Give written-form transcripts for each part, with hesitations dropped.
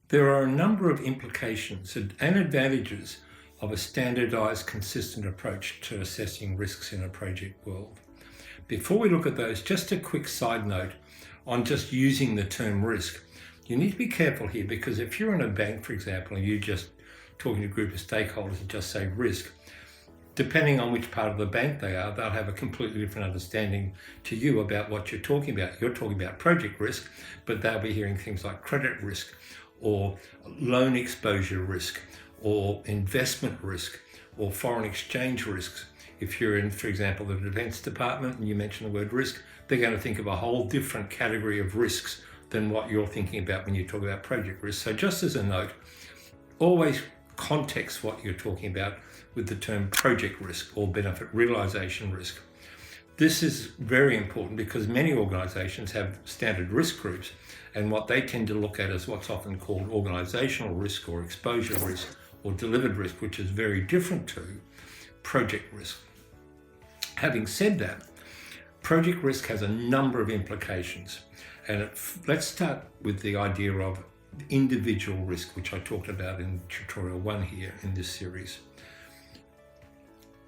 There are a number of implications and advantages of a standardized, consistent approach to assessing risks in a project world. Before we look at those, just a quick side note on just using the term risk. You need to be careful here, because if you're in a bank, for example, and you're just talking to a group of stakeholders and just say risk, depending on which part of the bank they are, they'll have a completely different understanding to you about what you're talking about. You're talking about project risk, but they'll be hearing things like credit risk, or loan exposure risk, or investment risk, or foreign exchange risks. If you're in, for example, the Defence Department and you mention the word risk, they're going to think of a whole different category of risks than what you're thinking about when you talk about project risk. So just as a note, always context what you're talking about with the term project risk or benefit realization risk. This is very important because many organizations have standard risk groups, and what they tend to look at is what's often called organizational risk or exposure risk or delivered risk, which is very different to project risk. Having said that, project risk has a number of implications, and let's start with the idea of individual risk, which I talked about in tutorial 1 here in this series.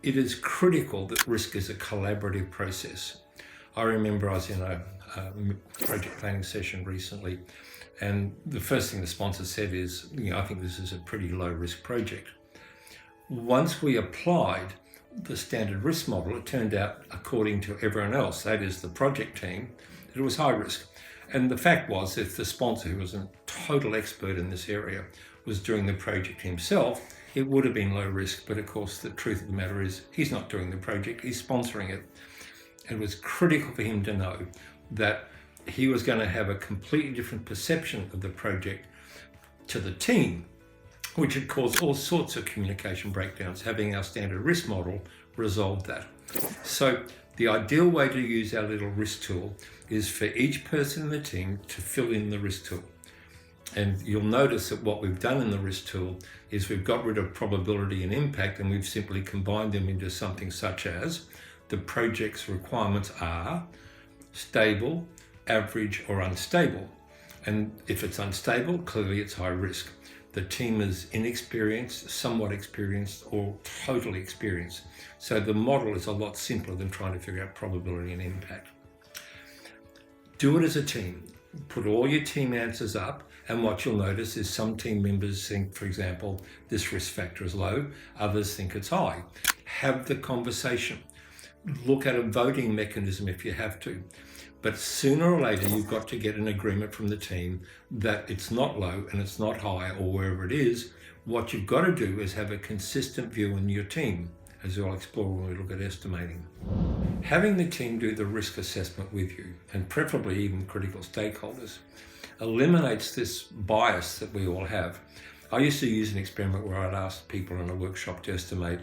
It is critical that risk is a collaborative process. I remember I was in a project planning session recently, and the first thing the sponsor said is, I think this is a pretty low risk project. Once we applied the standard risk model, it turned out, according to everyone else, that is the project team, that it was high risk. And the fact was, if the sponsor, who was a total expert in this area, was doing the project himself, it would have been low risk. But of course, the truth of the matter is he's not doing the project, he's sponsoring it. It was critical for him to know that he was going to have a completely different perception of the project to the team, which had caused all sorts of communication breakdowns. Having our standard risk model resolved that. So the ideal way to use our little risk tool is for each person in the team to fill in the risk tool. And you'll notice that what we've done in the risk tool is we've got rid of probability and impact, and we've simply combined them into something such as the project's requirements are stable, average, or unstable. And if it's unstable, clearly it's high risk. The team is inexperienced, somewhat experienced, or totally experienced. So the model is a lot simpler than trying to figure out probability and impact. Do it as a team. Put all your team answers up, and what you'll notice is some team members think, for example, this risk factor is low, others think it's high. Have the conversation. Look at a voting mechanism if you have to. But sooner or later, you've got to get an agreement from the team that it's not low and it's not high, or wherever it is. What you've got to do is have a consistent view in your team, as I'll explore when we look at estimating. Having the team do the risk assessment with you, and preferably even critical stakeholders, eliminates this bias that we all have. I used to use an experiment where I'd ask people in a workshop to estimate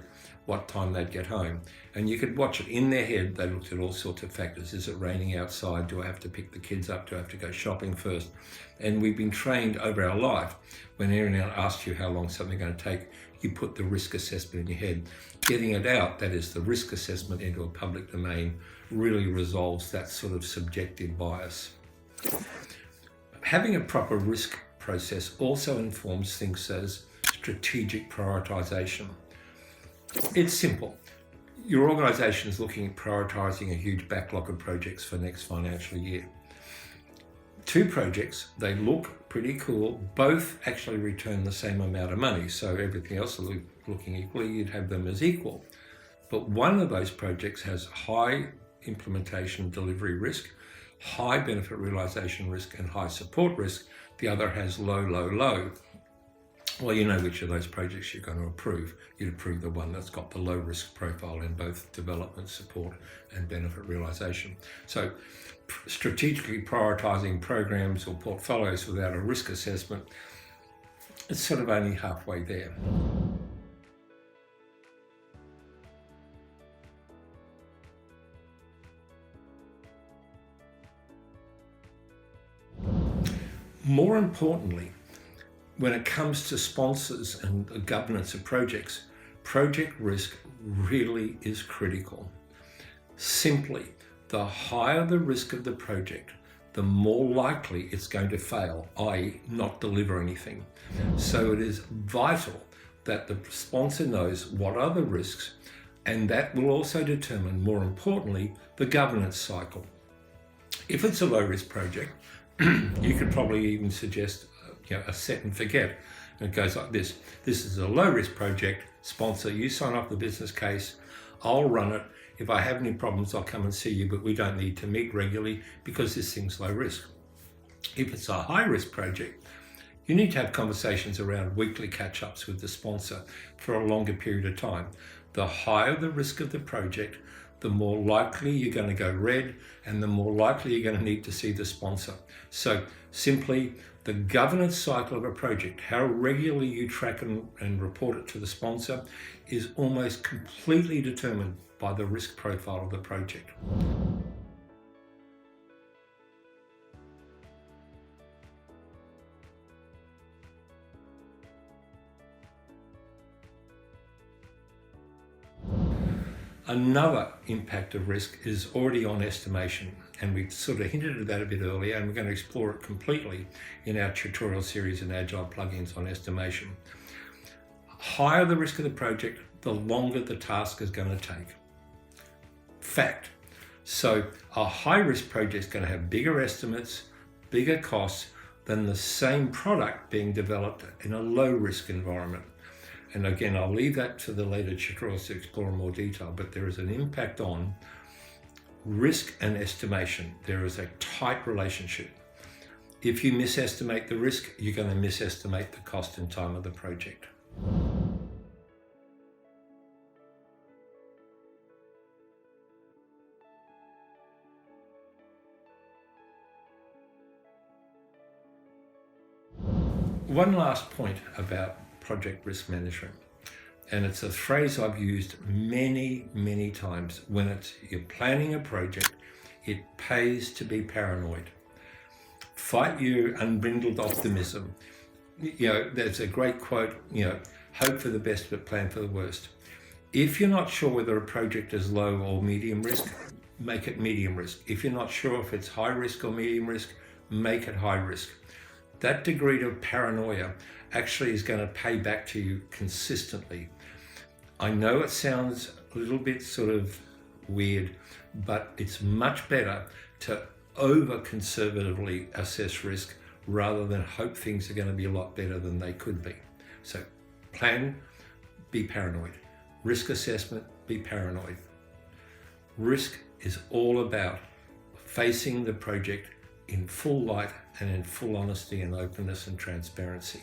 what time they'd get home, and you could watch it in their head. They looked at all sorts of factors. Is it raining outside? Do I have to pick the kids up? Do I have to go shopping first? And we've been trained over our life, when anyone asks you how long something's going to take, you put the risk assessment in your head. Getting it out, that is the risk assessment, into a public domain really resolves that sort of subjective bias. Having a proper risk process also informs things as strategic prioritization. It's simple. Your organisation is looking at prioritising a huge backlog of projects for next financial year. 2 projects, they look pretty cool, both actually return the same amount of money, so everything else is looking equally, you'd have them as equal. But one of those projects has high implementation delivery risk, high benefit realisation risk, and high support risk. The other has low, low, low. Well, you know which of those projects you're going to approve. You'd approve the one that's got the low risk profile in both development, support, and benefit realisation. So strategically prioritising programs or portfolios without a risk assessment, it's sort of only halfway there. More importantly, when it comes to sponsors and the governance of projects, project risk really is critical. Simply, the higher the risk of the project, the more likely it's going to fail, i.e. not deliver anything. So it is vital that the sponsor knows what are the risks, and that will also determine, more importantly, the governance cycle. If it's a low-risk project, you could probably even suggest a set and forget. And it goes like this. This is a low-risk project. Sponsor, you sign off the business case. I'll run it. If I have any problems, I'll come and see you, but we don't need to meet regularly because this thing's low risk. If it's a high-risk project, you need to have conversations around weekly catch-ups with the sponsor for a longer period of time. The higher the risk of the project, the more likely you're going to go red, and the more likely you're going to need to see the sponsor. So simply, the governance cycle of a project, how regularly you track and report it to the sponsor, is almost completely determined by the risk profile of the project. Another impact of risk is already on estimation, and we've sort of hinted at that a bit earlier, and we're going to explore it completely in our tutorial series in Agile plugins on estimation. Higher the risk of the project, the longer the task is going to take. Fact. So a high-risk project is going to have bigger estimates, bigger costs than the same product being developed in a low-risk environment. And again, I'll leave that to the later tutorials to explore in more detail, but there is an impact on risk and estimation. There is a tight relationship. If you misestimate the risk, you're going to misestimate the cost and time of the project. One last point about project risk management, and it's a phrase I've used many times. When you're planning a project, it pays to be paranoid. Fight your unbridled optimism. There's a great quote, hope for the best but plan for the worst. If you're not sure whether a project is low or medium risk, make it medium risk. If you're not sure if it's high risk or medium risk, make it high risk. That degree of paranoia actually is going to pay back to you consistently. I know it sounds a little bit sort of weird, but it's much better to over-conservatively assess risk rather than hope things are going to be a lot better than they could be. So plan, be paranoid. Risk assessment, be paranoid. Risk is all about facing the project in full light and in full honesty and openness and transparency.